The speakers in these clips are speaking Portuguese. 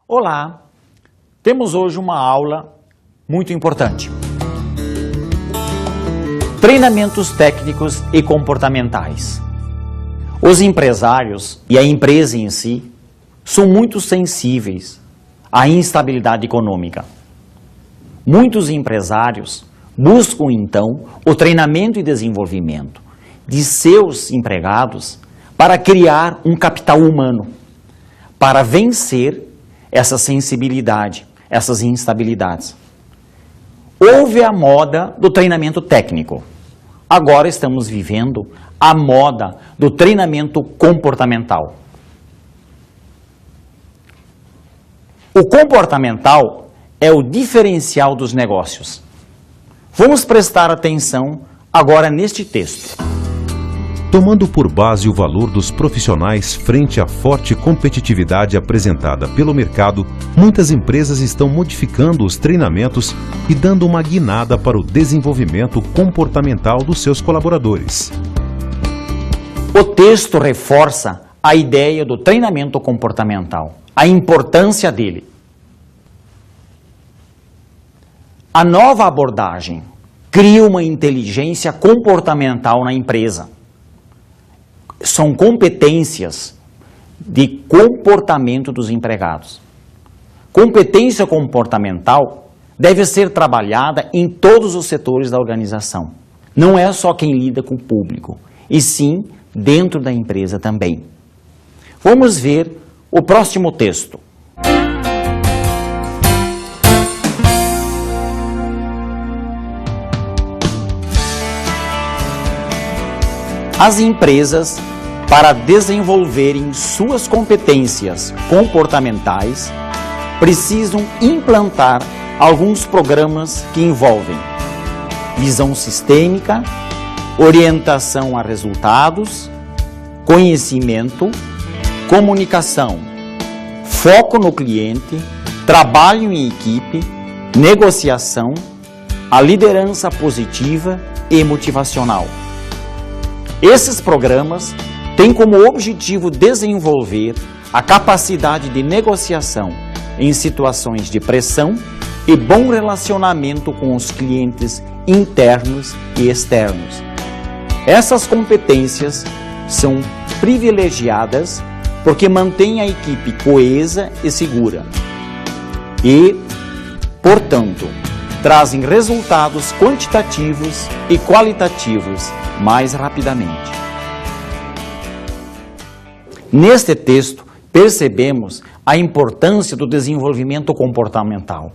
Olá! Temos hoje uma aula muito importante. Treinamentos técnicos e comportamentais. Os empresários e a empresa em si são muito sensíveis à instabilidade econômica. Muitos empresários buscam então o treinamento e desenvolvimento de seus empregados para criar um capital humano, para vencer essa sensibilidade, essas instabilidades. Houve a moda do treinamento técnico. Agora estamos vivendo a moda do treinamento comportamental. O comportamental é o diferencial dos negócios. Vamos prestar atenção agora neste texto. Tomando por base o valor dos profissionais frente à forte competitividade apresentada pelo mercado, muitas empresas estão modificando os treinamentos e dando uma guinada para o desenvolvimento comportamental dos seus colaboradores. O texto reforça a ideia do treinamento comportamental, a importância dele. A nova abordagem cria uma inteligência comportamental na empresa. São competências de comportamento dos empregados. Competência comportamental deve ser trabalhada em todos os setores da organização. Não é só quem lida com o público, e sim dentro da empresa também. Vamos ver o próximo texto. As empresas, para desenvolverem suas competências comportamentais, precisam implantar alguns programas que envolvem visão sistêmica, orientação a resultados, conhecimento, comunicação, foco no cliente, trabalho em equipe, negociação, a liderança positiva e motivacional. Esses programas têm como objetivo desenvolver a capacidade de negociação em situações de pressão e bom relacionamento com os clientes internos e externos. Essas competências são privilegiadas porque mantêm a equipe coesa e segura e, portanto, trazem resultados quantitativos e qualitativos mais rapidamente. Neste texto, percebemos a importância do desenvolvimento comportamental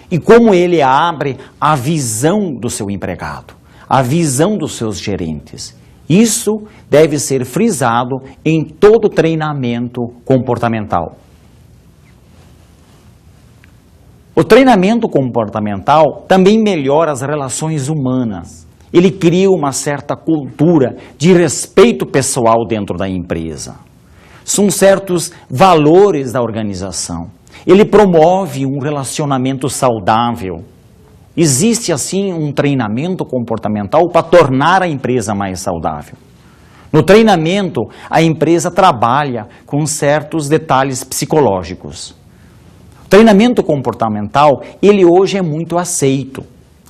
e como ele abre a visão do seu empregado, a visão dos seus gerentes. Isso deve ser frisado em todo treinamento comportamental. O treinamento comportamental também melhora as relações humanas. Ele cria uma certa cultura de respeito pessoal dentro da empresa. São certos valores da organização. Ele promove um relacionamento saudável. Existe, assim, um treinamento comportamental para tornar a empresa mais saudável. No treinamento, a empresa trabalha com certos detalhes psicológicos. O treinamento comportamental, ele hoje é muito aceito.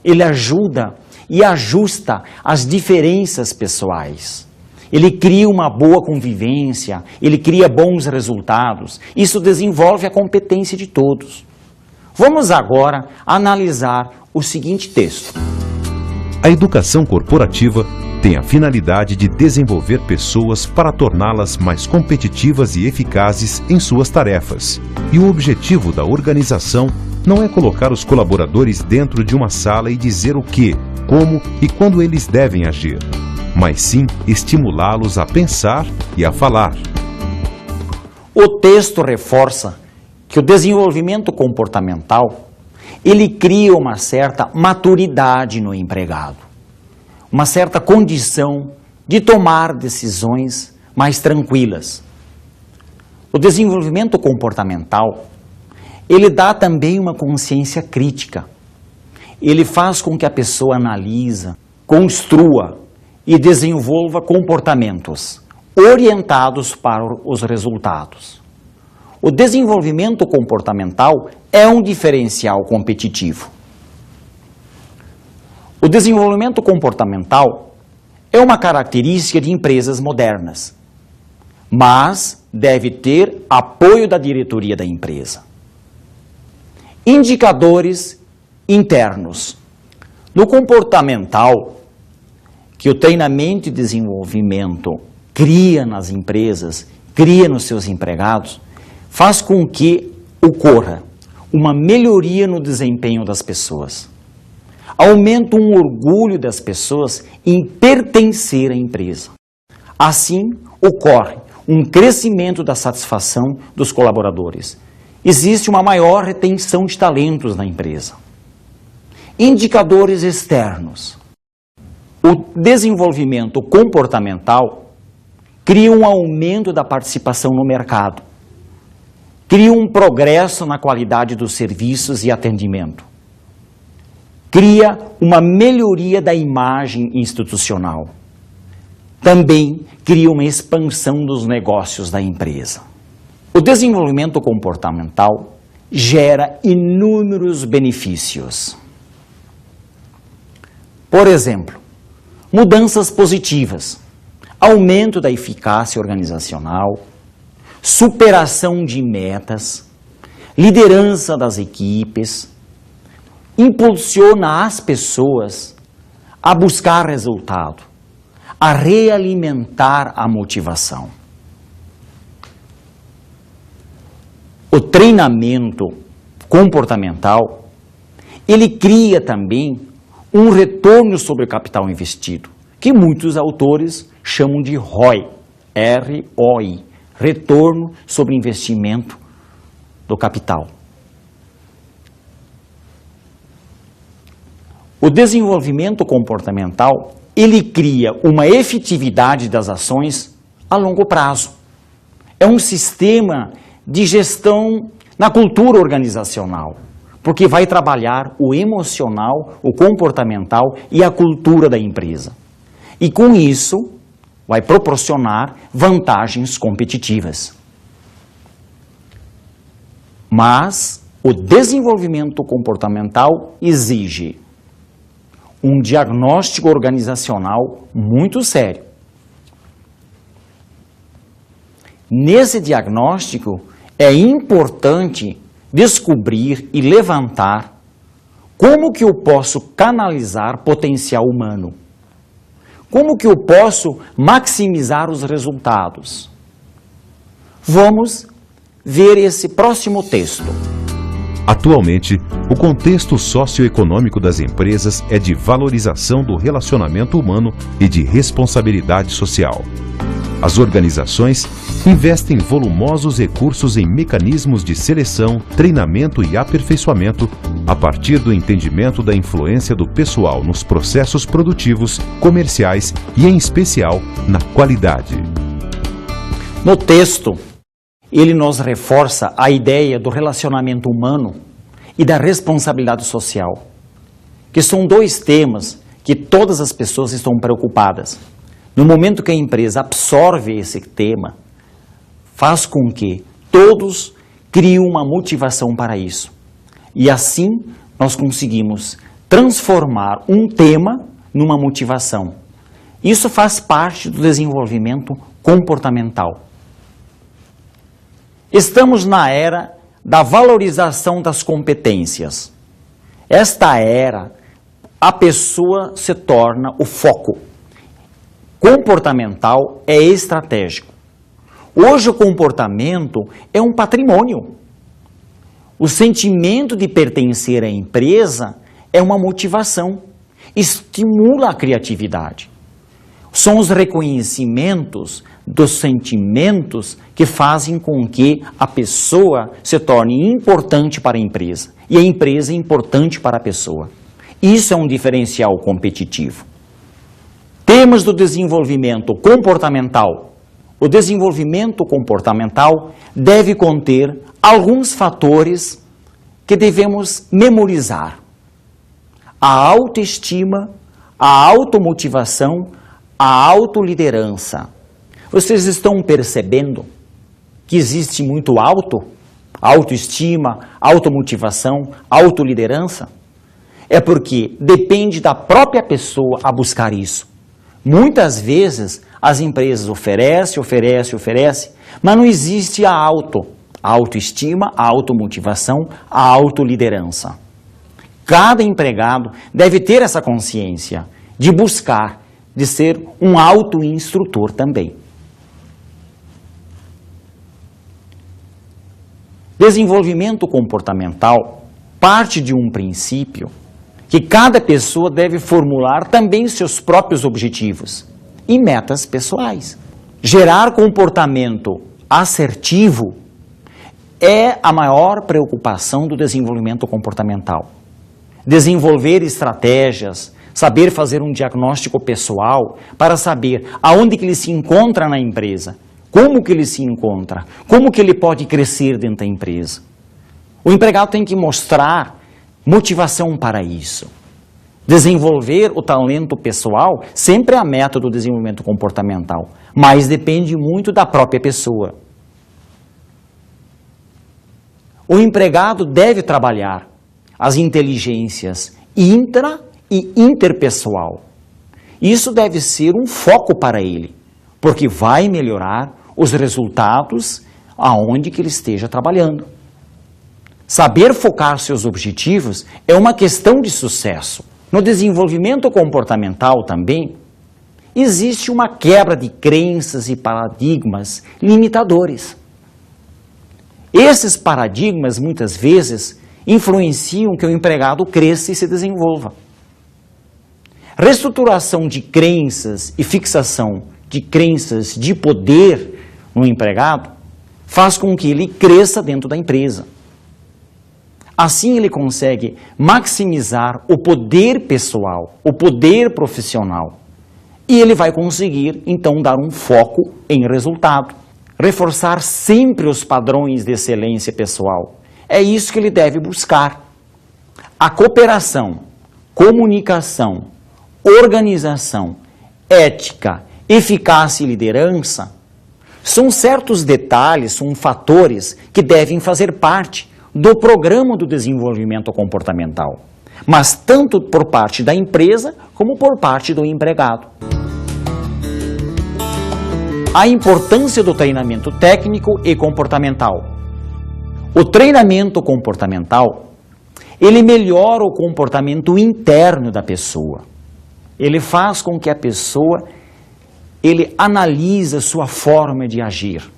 Ele ajuda e ajusta as diferenças pessoais. Ele cria uma boa convivência, ele cria bons resultados. Isso desenvolve a competência de todos. Vamos agora analisar o seguinte texto. A educação corporativa tem a finalidade de desenvolver pessoas para torná-las mais competitivas e eficazes em suas tarefas. E o objetivo da organização não é colocar os colaboradores dentro de uma sala e dizer o que, como e quando eles devem agir, mas sim estimulá-los a pensar e a falar. O texto reforça que o desenvolvimento comportamental, ele cria uma certa maturidade no empregado, uma certa condição de tomar decisões mais tranquilas. O desenvolvimento comportamental, ele dá também uma consciência crítica. Ele faz com que a pessoa analise, construa e desenvolva comportamentos orientados para os resultados. o desenvolvimento comportamental é um diferencial competitivo. O desenvolvimento comportamental é uma característica de empresas modernas, mas deve ter apoio da diretoria da empresa. Indicadores internos. No comportamental, que o treinamento e desenvolvimento cria nas empresas, cria nos seus empregados, faz com que ocorra uma melhoria no desempenho das pessoas. Aumenta um orgulho das pessoas em pertencer à empresa. Assim, ocorre um crescimento da satisfação dos colaboradores. Existe uma maior retenção de talentos na empresa. Indicadores externos. O desenvolvimento comportamental cria um aumento da participação no mercado, cria um progresso na qualidade dos serviços e atendimento, cria uma melhoria da imagem institucional, também cria uma expansão dos negócios da empresa. O desenvolvimento comportamental gera inúmeros benefícios. Por exemplo, mudanças positivas, aumento da eficácia organizacional, superação de metas, liderança das equipes, impulsiona as pessoas a buscar resultado, a realimentar a motivação. O treinamento comportamental, ele cria também um retorno sobre o capital investido, que muitos autores chamam de ROI, R-O-I, retorno sobre investimento do capital. O desenvolvimento comportamental, ele cria uma efetividade das ações a longo prazo. É um sistema de gestão na cultura organizacional, porque vai trabalhar o emocional, o comportamental e a cultura da empresa. E com isso, vai proporcionar vantagens competitivas. Mas o desenvolvimento comportamental exige um diagnóstico organizacional muito sério. Nesse diagnóstico, é importante descobrir e levantar como que eu posso canalizar potencial humano, como que eu posso maximizar os resultados. Vamos ver esse próximo texto. Atualmente, o contexto socioeconômico das empresas é de valorização do relacionamento humano e de responsabilidade social. As organizações investem volumosos recursos em mecanismos de seleção, treinamento e aperfeiçoamento a partir do entendimento da influência do pessoal nos processos produtivos, comerciais e, em especial, na qualidade. No texto, ele nos reforça a ideia do relacionamento humano e da responsabilidade social, que são dois temas que todas as pessoas estão preocupadas. No momento que a empresa absorve esse tema, faz com que todos criem uma motivação para isso. E assim nós conseguimos transformar um tema numa motivação. Isso faz parte do desenvolvimento comportamental. Estamos na era da valorização das competências. Esta era, a pessoa se torna o foco. Comportamental é estratégico. Hoje o comportamento é um patrimônio. O sentimento de pertencer à empresa é uma motivação, estimula a criatividade. São os reconhecimentos dos sentimentos que fazem com que a pessoa se torne importante para a empresa e a empresa importante para a pessoa. Isso é um diferencial competitivo. Temas do desenvolvimento comportamental. O desenvolvimento comportamental deve conter alguns fatores que devemos memorizar. A autoestima, a automotivação, a autoliderança. Vocês estão percebendo que existe muito autoestima, automotivação, autoliderança? É porque depende da própria pessoa a buscar isso. Muitas vezes as empresas oferecem, mas não existe a autoestima, a automotivação, a autoliderança. Cada empregado deve ter essa consciência de buscar, de ser um autoinstrutor também. Desenvolvimento comportamental parte de um princípio que cada pessoa deve formular também seus próprios objetivos e metas pessoais. Gerar comportamento assertivo é a maior preocupação do desenvolvimento comportamental. Desenvolver estratégias, saber fazer um diagnóstico pessoal para saber aonde que ele se encontra na empresa, como que ele se encontra, como que ele pode crescer dentro da empresa. O empregado tem que mostrar motivação para isso. Desenvolver o talento pessoal sempre é a meta do desenvolvimento comportamental, mas depende muito da própria pessoa. O empregado deve trabalhar as inteligências intra e interpessoal. Isso deve ser um foco para ele, porque vai melhorar os resultados aonde que ele esteja trabalhando. Saber focar seus objetivos é uma questão de sucesso. No desenvolvimento comportamental também, existe uma quebra de crenças e paradigmas limitadores. Esses paradigmas, muitas vezes, influenciam que o empregado cresça e se desenvolva. Reestruturação de crenças e fixação de crenças de poder no empregado faz com que ele cresça dentro da empresa. Assim ele consegue maximizar o poder pessoal, o poder profissional. E ele vai conseguir, então, dar um foco em resultado. Reforçar sempre os padrões de excelência pessoal. É isso que ele deve buscar. A cooperação, comunicação, organização, ética, eficácia e liderança são certos detalhes, são fatores que devem fazer parte do programa do desenvolvimento comportamental, mas tanto por parte da empresa como por parte do empregado. A importância do treinamento técnico e comportamental. O treinamento comportamental, ele melhora o comportamento interno da pessoa. Ele faz com que a pessoa, ele analise a sua forma de agir.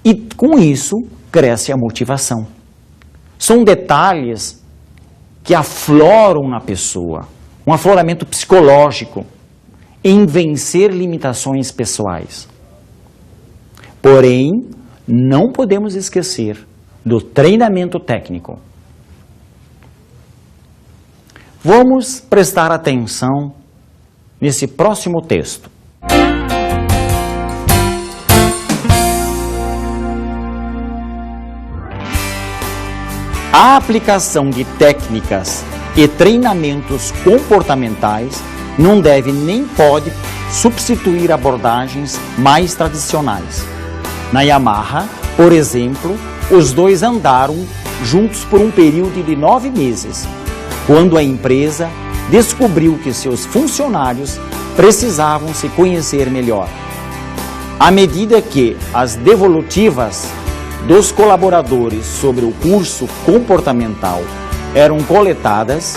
E com isso, cresce a motivação. São detalhes que afloram na pessoa, um afloramento psicológico em vencer limitações pessoais. Porém, não podemos esquecer do treinamento técnico. Vamos prestar atenção nesse próximo texto. A aplicação de técnicas e treinamentos comportamentais não deve nem pode substituir abordagens mais tradicionais. Na Yamaha, por exemplo, os dois andaram juntos por um período de 9 meses, quando a empresa descobriu que seus funcionários precisavam se conhecer melhor. À medida que as devolutivas dos colaboradores sobre o curso comportamental eram coletadas,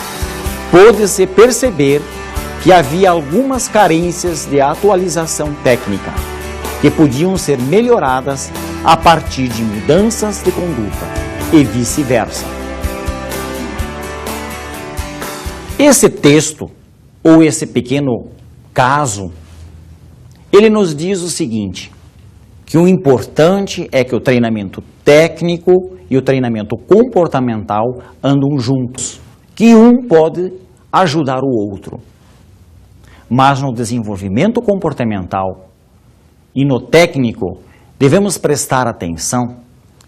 pôde-se perceber que havia algumas carências de atualização técnica, que podiam ser melhoradas a partir de mudanças de conduta e vice-versa. Esse texto, ou esse pequeno caso, ele nos diz o seguinte, que o importante é que o treinamento técnico e o treinamento comportamental andam juntos, que um pode ajudar o outro. Mas no desenvolvimento comportamental e no técnico, devemos prestar atenção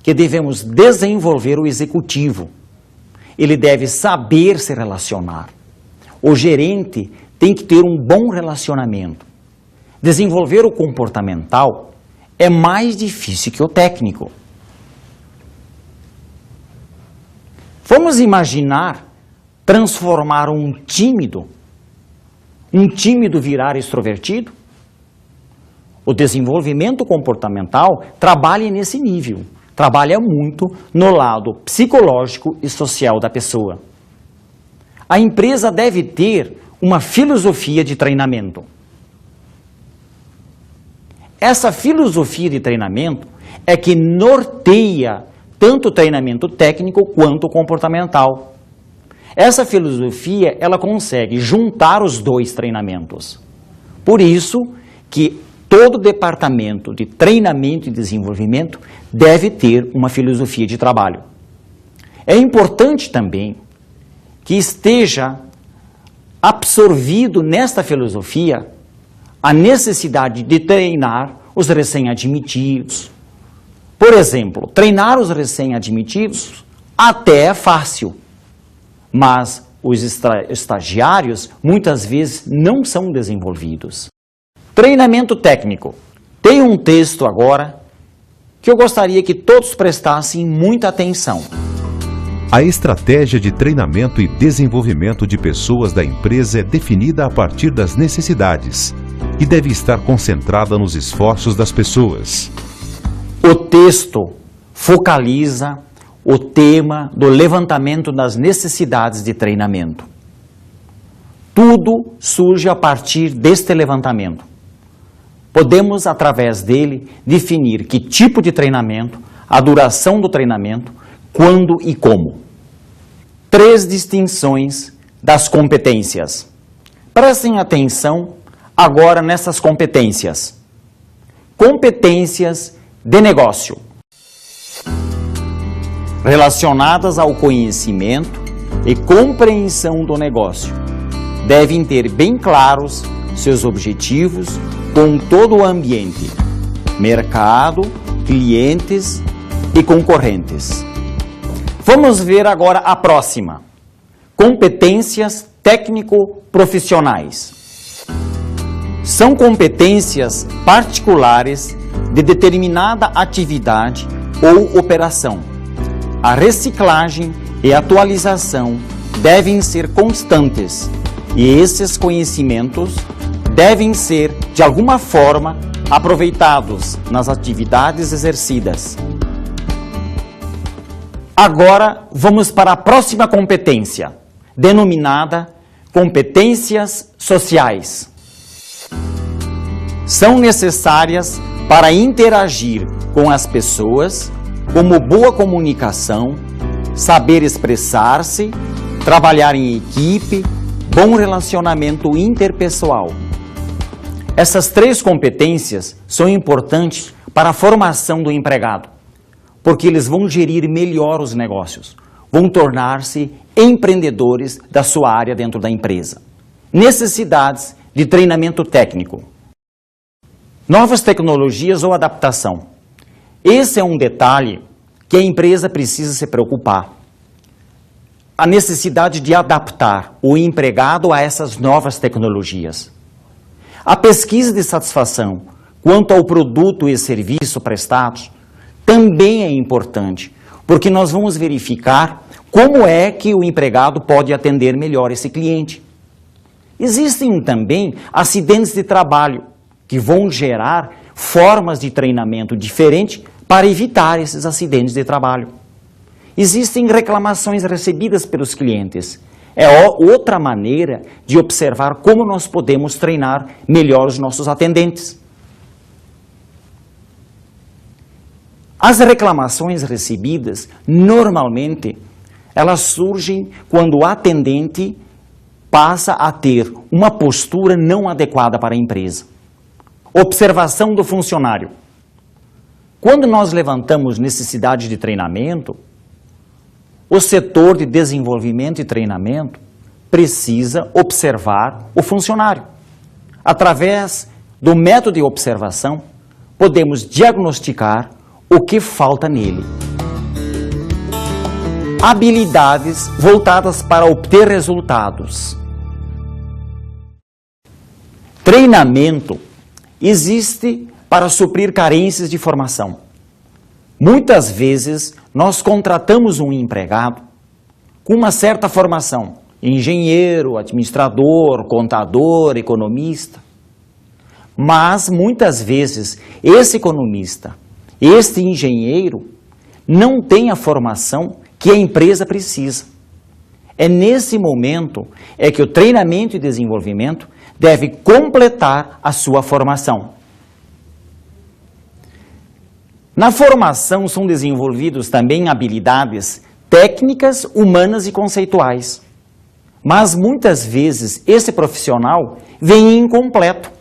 que devemos desenvolver o executivo. Ele deve saber se relacionar. O gerente tem que ter um bom relacionamento. Desenvolver o comportamental é mais difícil que o técnico. Vamos imaginar transformar um tímido virar extrovertido? O desenvolvimento comportamental trabalha nesse nível, trabalha muito no lado psicológico e social da pessoa. A empresa deve ter uma filosofia de treinamento. Essa filosofia de treinamento é que norteia tanto o treinamento técnico quanto o comportamental. Essa filosofia, ela consegue juntar os dois treinamentos. Por isso que todo departamento de treinamento e desenvolvimento deve ter uma filosofia de trabalho. É importante também que esteja absorvido nesta filosofia a necessidade de treinar os recém-admitidos. Por exemplo, treinar os recém-admitidos até é fácil, mas os estagiários muitas vezes não são desenvolvidos. Treinamento técnico. Tem um texto agora que eu gostaria que todos prestassem muita atenção. A estratégia de treinamento e desenvolvimento de pessoas da empresa é definida a partir das necessidades e deve estar concentrada nos esforços das pessoas. O texto focaliza o tema do levantamento das necessidades de treinamento. Tudo surge a partir deste levantamento. Podemos, através dele, definir que tipo de treinamento, a duração do treinamento, quando e como. 3 distinções das competências. Prestem atenção agora nessas competências. Competências de negócio, relacionadas ao conhecimento e compreensão do negócio. Devem ter bem claros seus objetivos com todo o ambiente, mercado, clientes e concorrentes. Vamos ver agora a próxima. Competências técnico-profissionais. São competências particulares de determinada atividade ou operação. A reciclagem e atualização devem ser constantes e esses conhecimentos devem ser, de alguma forma, aproveitados nas atividades exercidas. Agora, vamos para a próxima competência, denominada competências sociais. São necessárias para interagir com as pessoas, como boa comunicação, saber expressar-se, trabalhar em equipe, bom relacionamento interpessoal. Essas 3 competências são importantes para a formação do empregado, porque eles vão gerir melhor os negócios, vão tornar-se empreendedores da sua área dentro da empresa. Necessidades de treinamento técnico. Novas tecnologias ou adaptação. Esse é um detalhe que a empresa precisa se preocupar. A necessidade de adaptar o empregado a essas novas tecnologias. A pesquisa de satisfação quanto ao produto e serviço prestados também é importante, porque nós vamos verificar como é que o empregado pode atender melhor esse cliente. Existem também acidentes de trabalho, que vão gerar formas de treinamento diferentes para evitar esses acidentes de trabalho. Existem reclamações recebidas pelos clientes. É outra maneira de observar como nós podemos treinar melhor os nossos atendentes. As reclamações recebidas, normalmente, elas surgem quando o atendente passa a ter uma postura não adequada para a empresa. Observação do funcionário. Quando nós levantamos necessidade de treinamento, o setor de desenvolvimento e treinamento precisa observar o funcionário. Através do método de observação, podemos diagnosticar o que falta nele. Habilidades voltadas para obter resultados. Treinamento existe para suprir carências de formação. Muitas vezes, nós contratamos um empregado com uma certa formação, engenheiro, administrador, contador, economista. Mas, muitas vezes, esse economista, este engenheiro, não tem a formação que a empresa precisa. É nesse momento que o treinamento e desenvolvimento deve completar a sua formação. Na formação são desenvolvidos também habilidades técnicas, humanas e conceituais. Mas muitas vezes esse profissional vem incompleto.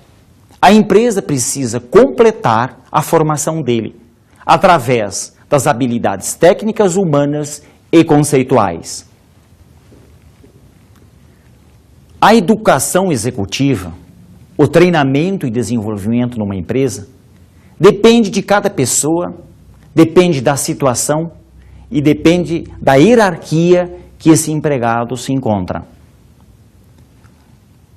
A empresa precisa completar a formação dele através das habilidades técnicas, humanas e conceituais. A educação executiva, o treinamento e desenvolvimento numa empresa, depende de cada pessoa, depende da situação e depende da hierarquia que esse empregado se encontra.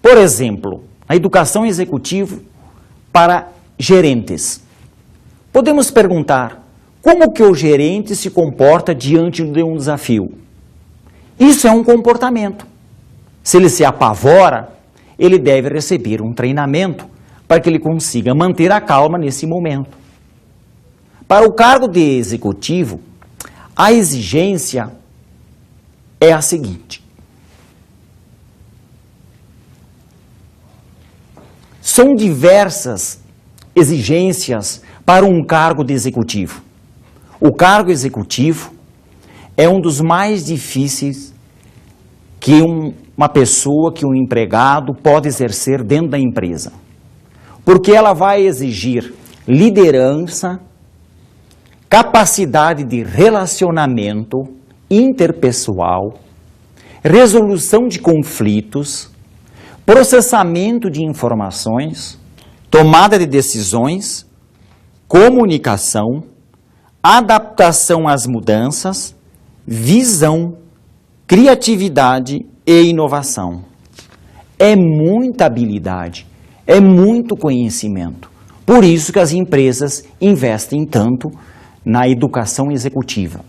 Por exemplo, a educação executiva para gerentes. Podemos perguntar, como que o gerente se comporta diante de um desafio? Isso é um comportamento. Se ele se apavora, ele deve receber um treinamento para que ele consiga manter a calma nesse momento. Para o cargo de executivo, a exigência é a seguinte. São diversas exigências para um cargo de executivo. O cargo executivo é um dos mais difíceis que uma pessoa, que um empregado pode exercer dentro da empresa. Porque ela vai exigir liderança, capacidade de relacionamento interpessoal, resolução de conflitos, processamento de informações, tomada de decisões, comunicação, adaptação às mudanças, visão, criatividade e inovação. É muita habilidade, é muito conhecimento. Por isso que as empresas investem tanto na educação executiva.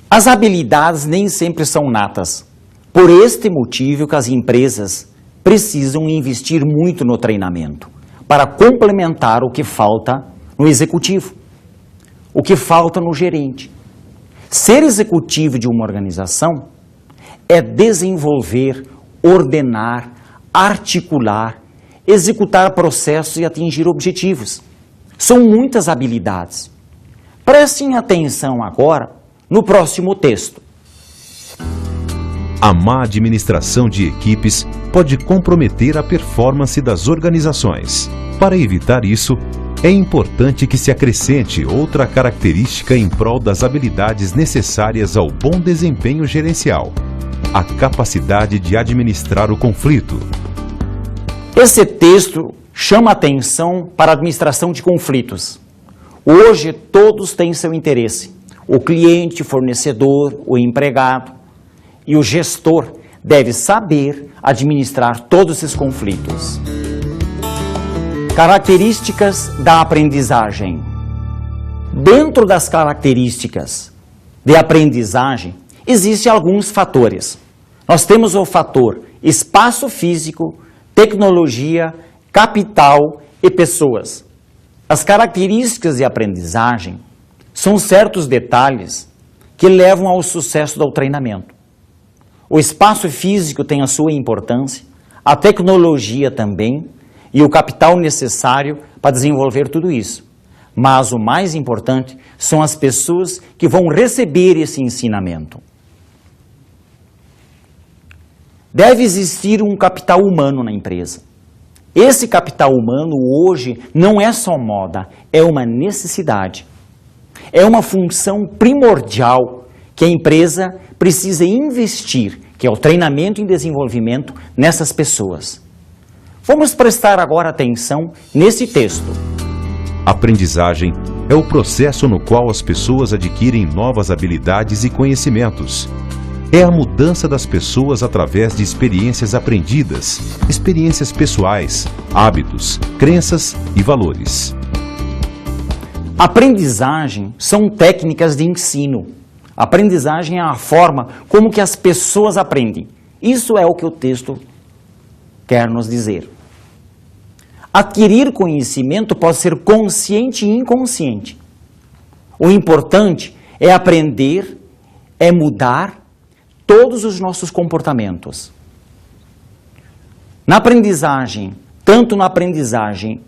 As habilidades nem sempre são natas. Por este motivo que as empresas precisam investir muito no treinamento, para complementar o que falta no executivo, o que falta no gerente. Ser executivo de uma organização é desenvolver, ordenar, articular, executar processos e atingir objetivos. São muitas habilidades. Prestem atenção agora no próximo texto. A má administração de equipes pode comprometer a performance das organizações. Para evitar isso, é importante que se acrescente outra característica em prol das habilidades necessárias ao bom desempenho gerencial: a capacidade de administrar o conflito. Esse texto chama atenção para a administração de conflitos. Hoje todos têm seu interesse. O cliente, o fornecedor, o empregado e o gestor deve saber administrar todos esses conflitos. Características da aprendizagem. Dentro das características de aprendizagem, existem alguns fatores. Nós temos o fator espaço físico, tecnologia, capital e pessoas. As características de aprendizagem são certos detalhes que levam ao sucesso do treinamento. O espaço físico tem a sua importância, a tecnologia também, e o capital necessário para desenvolver tudo isso. Mas o mais importante são as pessoas que vão receber esse ensinamento. Deve existir um capital humano na empresa. Esse capital humano hoje não é só moda, é uma necessidade. É uma função primordial que a empresa precisa investir, que é o treinamento e desenvolvimento nessas pessoas. Vamos prestar agora atenção nesse texto. Aprendizagem é o processo no qual as pessoas adquirem novas habilidades e conhecimentos. é a mudança das pessoas através de experiências aprendidas, experiências pessoais, hábitos, crenças e valores. Aprendizagem são técnicas de ensino. Aprendizagem é a forma como que as pessoas aprendem. Isso é o que o texto quer nos dizer. Adquirir conhecimento pode ser consciente e inconsciente. O importante é aprender, é mudar todos os nossos comportamentos. Na aprendizagem, tanto na aprendizagem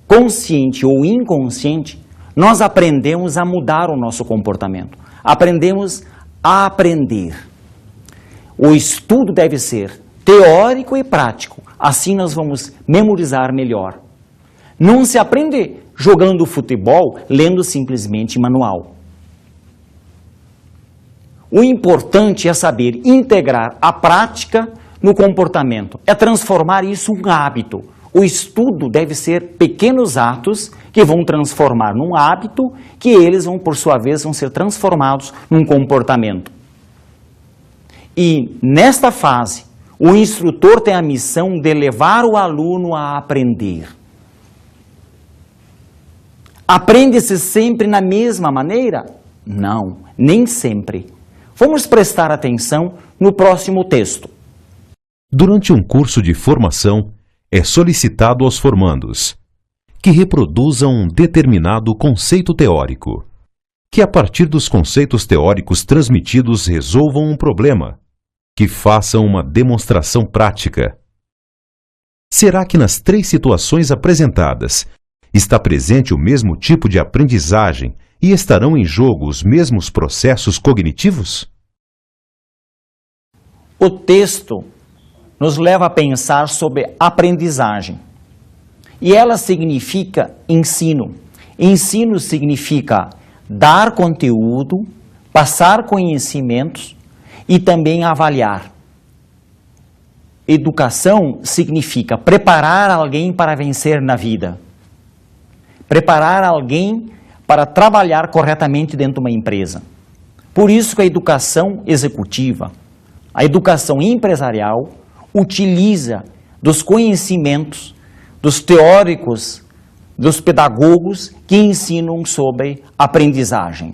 consciente ou inconsciente, nós aprendemos a mudar o nosso comportamento. Aprendemos a aprender. O estudo deve ser teórico e prático. Assim nós vamos memorizar melhor. Não se aprende jogando futebol, lendo simplesmente manual. O importante é saber integrar a prática no comportamento. É transformar isso em um hábito. O estudo deve ser pequenos atos que vão transformar num hábito, que eles vão, por sua vez, vão ser transformados num comportamento. E, nesta fase, o instrutor tem a missão de levar o aluno a aprender. Aprende-se sempre na mesma maneira? Não, nem sempre. Vamos prestar atenção no próximo texto. Durante um curso de formação, é solicitado aos formandos que reproduzam um determinado conceito teórico, que a partir dos conceitos teóricos transmitidos resolvam um problema, que façam uma demonstração prática. Será que nas 3 situações apresentadas está presente o mesmo tipo de aprendizagem e estarão em jogo os mesmos processos cognitivos? O texto nos leva a pensar sobre aprendizagem. E ela significa ensino. Ensino significa dar conteúdo, passar conhecimentos e também avaliar. Educação significa preparar alguém para vencer na vida. Preparar alguém para trabalhar corretamente dentro de uma empresa. Por isso que a educação executiva, a educação empresarial, utiliza dos conhecimentos dos teóricos, dos pedagogos que ensinam sobre aprendizagem.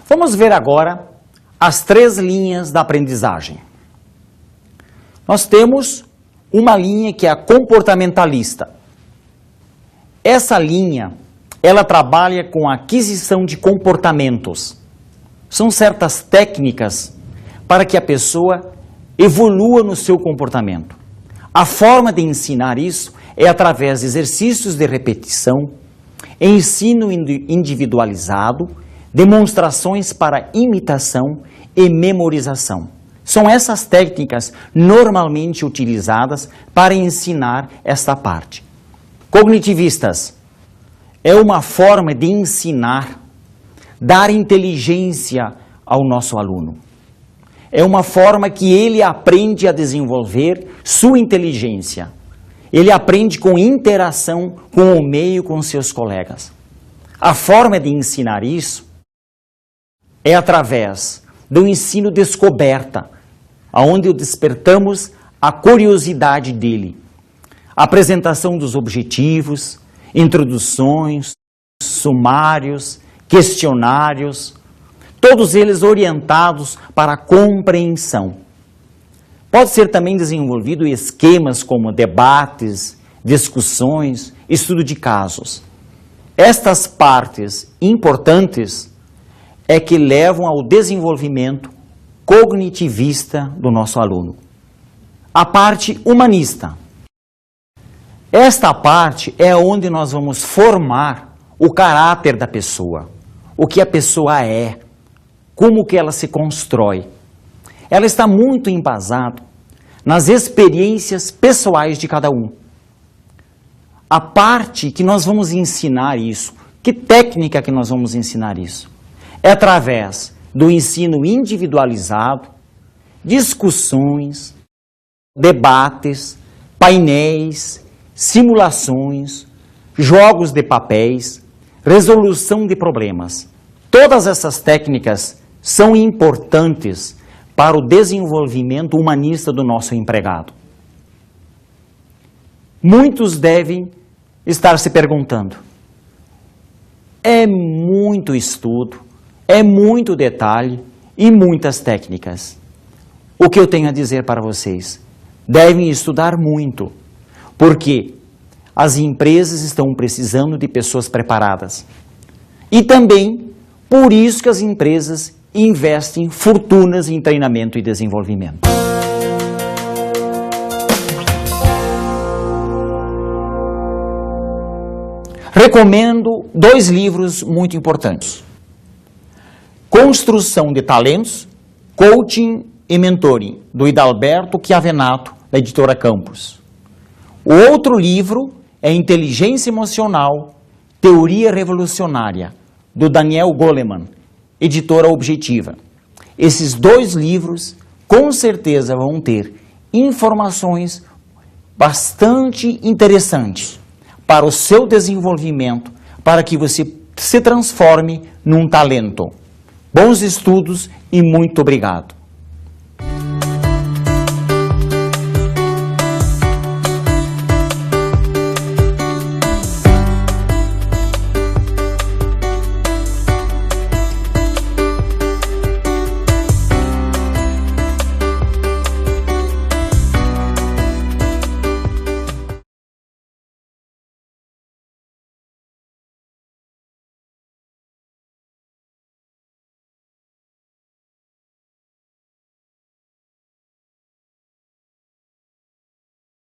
Vamos ver agora as 3 linhas da aprendizagem. Nós temos uma linha que é a comportamentalista. Essa linha, ela trabalha com a aquisição de comportamentos. São certas técnicas para que a pessoa evolua no seu comportamento. A forma de ensinar isso é através de exercícios de repetição, ensino individualizado, demonstrações para imitação e memorização. São essas técnicas normalmente utilizadas para ensinar esta parte. Cognitivistas é uma forma de ensinar, dar inteligência ao nosso aluno. É uma forma que ele aprende a desenvolver sua inteligência. Ele aprende com interação com o meio, com seus colegas. A forma de ensinar isso é através do ensino descoberta, onde despertamos a curiosidade dele. Apresentação dos objetivos, introduções, sumários, questionários, todos eles orientados para a compreensão. Pode ser também desenvolvido esquemas como debates, discussões, estudo de casos. Estas partes importantes é que levam ao desenvolvimento cognitivista do nosso aluno. A parte humanista. Esta parte é onde nós vamos formar o caráter da pessoa, o que a pessoa é, como que ela se constrói. Ela está muito embasada nas experiências pessoais de cada um. A parte que nós vamos ensinar isso, que técnica que nós vamos ensinar isso? É através do ensino individualizado, discussões, debates, painéis, simulações, jogos de papéis, resolução de problemas. Todas essas técnicas são importantes para o desenvolvimento humanista do nosso empregado. Muitos devem estar se perguntando, é muito estudo, é muito detalhe e muitas técnicas. O que eu tenho a dizer para vocês? Devem estudar muito, porque as empresas estão precisando de pessoas preparadas. E também, por isso que as empresas investem fortunas em treinamento e desenvolvimento. Recomendo 2 livros muito importantes. Construção de Talentos, Coaching e Mentoring, do Hidalberto Chiavenato, da editora Campos. O outro livro é Inteligência Emocional, Teoria Revolucionária, do Daniel Goleman, editora Objetiva. Esses 2 livros, com certeza, vão ter informações bastante interessantes para o seu desenvolvimento, para que você se transforme num talento. Bons estudos e muito obrigado.